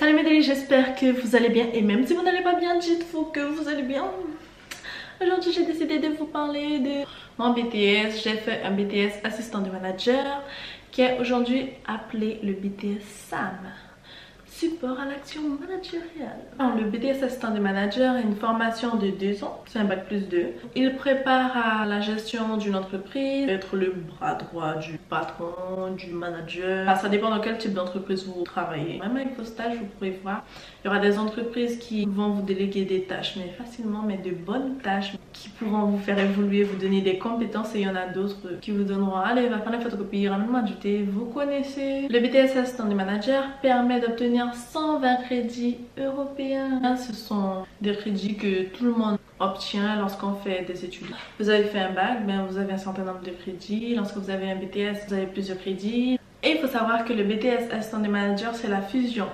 Allez mes délices, j'espère que vous allez bien. Et même si vous n'allez pas bien, dites-vous que vous allez bien. Aujourd'hui, j'ai décidé de vous parler de mon BTS. J'ai fait un BTS assistant de manager qui est aujourd'hui appelé le BTS SAM. Support à l'action managériale. Alors, le BTS assistant de manager est une formation de 2 ans, c'est un bac plus 2. Il prépare à la gestion d'une entreprise, être le bras droit du patron, du manager. Enfin, ça dépend dans quel type d'entreprise vous travaillez. Même avec vos stages, vous pourrez voir, il y aura des entreprises qui vont vous déléguer des tâches, mais facilement, mais de bonnes tâches qui pourront vous faire évoluer, vous donner des compétences, et il y en a d'autres qui vous donneront, allez, va prendre la photocopie, ramène-moi du thé. Vous connaissez. Le BTS assistant de manager permet d'obtenir 120 crédits européens. Ce sont des crédits que tout le monde obtient lorsqu'on fait des études. Vous avez fait un bac, ben vous avez un certain nombre de crédits. Lorsque vous avez un BTS, vous avez plusieurs crédits. Et il faut savoir que le BTS assistant de manager, c'est la fusion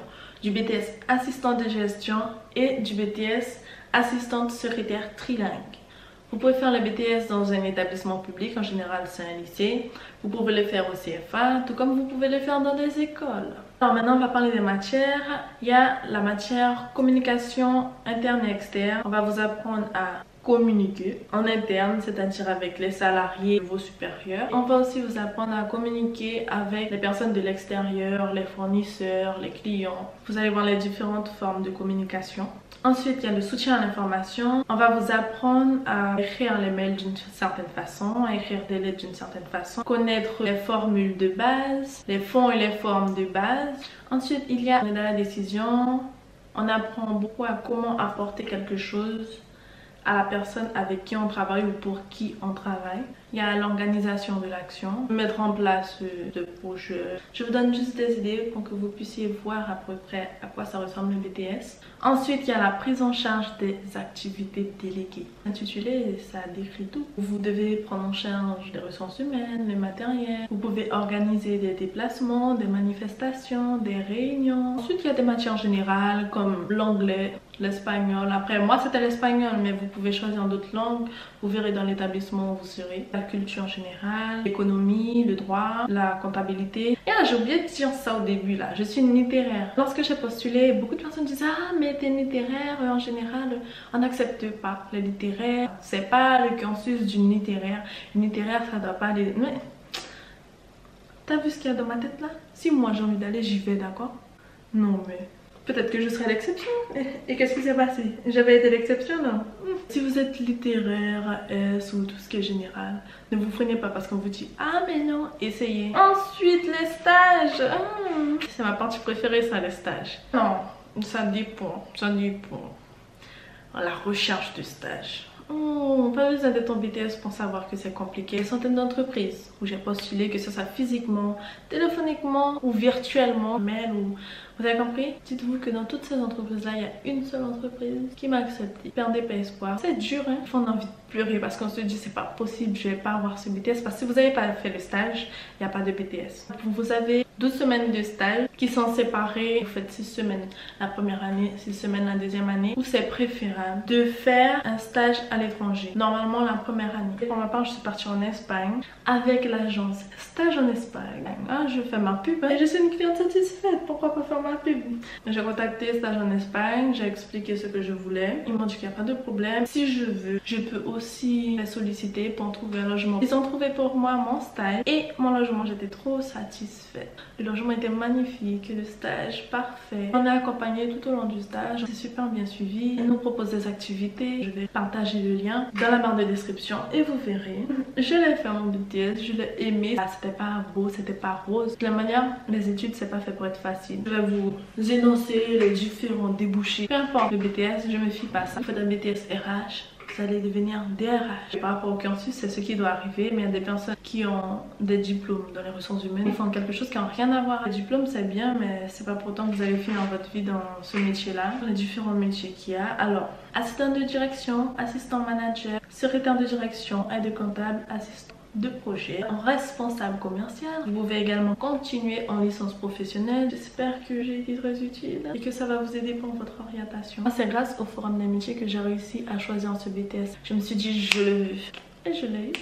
du BTS assistant de gestion et du BTS assistante secrétaire trilingue. Vous pouvez faire le BTS dans un établissement public, en général c'est un lycée. Vous pouvez le faire au CFA, tout comme vous pouvez le faire dans des écoles. Alors maintenant on va parler des matières. Il y a la matière communication interne et externe. On va vous apprendre à communiquer en interne, c'est-à-dire avec les salariés et vos supérieurs. On va aussi vous apprendre à communiquer avec les personnes de l'extérieur, les fournisseurs, les clients. Vous allez voir les différentes formes de communication. Ensuite, il y a le soutien à l'information. On va vous apprendre à écrire les mails d'une certaine façon, à écrire des lettres d'une certaine façon, connaître les formules de base, les fonds et les formes de base. Ensuite, il y a dans la décision. On apprend beaucoup à comment apporter quelque chose à la personne avec qui on travaille ou pour qui on travaille. Il y a l'organisation de l'action, mettre en place de projets. Je vous donne juste des idées pour que vous puissiez voir à peu près à quoi ça ressemble le BTS. Ensuite, il y a la prise en charge des activités déléguées. L'intitulé, ça décrit tout. Vous devez prendre en charge les ressources humaines, les matériels. Vous pouvez organiser des déplacements, des manifestations, des réunions. Ensuite, il y a des matières générales comme l'anglais, l'espagnol. Après, moi, c'était l'espagnol, mais vous pouvez choisir d'autres langues. Vous verrez dans l'établissement où vous serez. La culture générale, l'économie, le droit, la comptabilité. Et là, j'ai oublié de dire ça au début là. Je suis une littéraire. Lorsque j'ai postulé, beaucoup de personnes disaient ah mais t'es littéraire, en général on n'accepte pas les littéraires. C'est pas le cursus d'une littéraire. Une littéraire ça doit pas aller. Mais t'as vu ce qu'il y a dans ma tête là? Si moi j'ai envie d'aller, j'y vais, d'accord? Non mais peut-être que je serai l'exception. Et qu'est-ce qui s'est passé? J'avais été l'exception, non? Si vous êtes littéraire, S ou tout ce qui est général, ne vous freinez pas parce qu'on vous dit ah mais non, essayez. Ensuite, les stages. C'est ma partie préférée ça, les stages. Non, ça dépend, ça dépend. La recherche de stage. Pas besoin d'être en BTS pour savoir que c'est compliqué. Des centaines d'entreprises où j'ai postulé, que ce soit physiquement, téléphoniquement ou virtuellement, mail ou... Vous avez compris? Dites-vous que dans toutes ces entreprises-là, il y a une seule entreprise qui m'a accepté. Perdez pas espoir. C'est dur, hein? On a envie de pleurer parce qu'on se dit c'est pas possible, je vais pas avoir ce BTS. Parce que si vous n'avez pas fait le stage, il n'y a pas de BTS. Vous avez 12 semaines de stage qui sont séparées. Vous faites 6 semaines la première année, 6 semaines la deuxième année. Ou c'est préférable de faire un stage à l'étranger. Normalement la première année. Pour ma part, je suis partie en Espagne avec l'agence Stage en Espagne. Ah, je fais ma pub hein? Et je suis une cliente satisfaite. Pourquoi pas faire ma pub? J'ai contacté Stage en Espagne, j'ai expliqué ce que je voulais. Ils m'ont dit qu'il n'y a pas de problème. Si je veux, je peux aussi les solliciter pour trouver un logement. Ils ont trouvé pour moi mon stage et mon logement. J'étais trop satisfaite. Le logement était magnifique, le stage parfait. On est accompagné tout au long du stage. C'est super bien suivi. Ils nous proposent des activités. Je vais partager le lien dans la barre de description et vous verrez. Je l'ai fait en BTS, je l'ai aimé. C'était pas beau, c'était pas rose. De la manière, les études, c'est pas fait pour être facile. Je vais vous énoncer les différents débouchés. Peu importe le BTS, je me fie pas à ça. Vous faites un BTS RH, vous allez devenir DRH. Par rapport au cursus, c'est ce qui doit arriver, mais il y a des personnes qui ont des diplômes dans les ressources humaines. Ils font quelque chose qui n'a rien à voir. Le diplôme, c'est bien, mais c'est pas pour autant que vous allez finir votre vie dans ce métier-là. Les différents métiers qu'il y a. Alors, assistant de direction, assistant manager, secrétaire de direction, aide comptable, assistant de projet, en responsable commercial. Vous pouvez également continuer en licence professionnelle. J'espère que j'ai été très utile et que ça va vous aider pour votre orientation. C'est grâce au forum d'amitié que j'ai réussi à choisir ce BTS. Je me suis dit je le veux et je l'ai eu.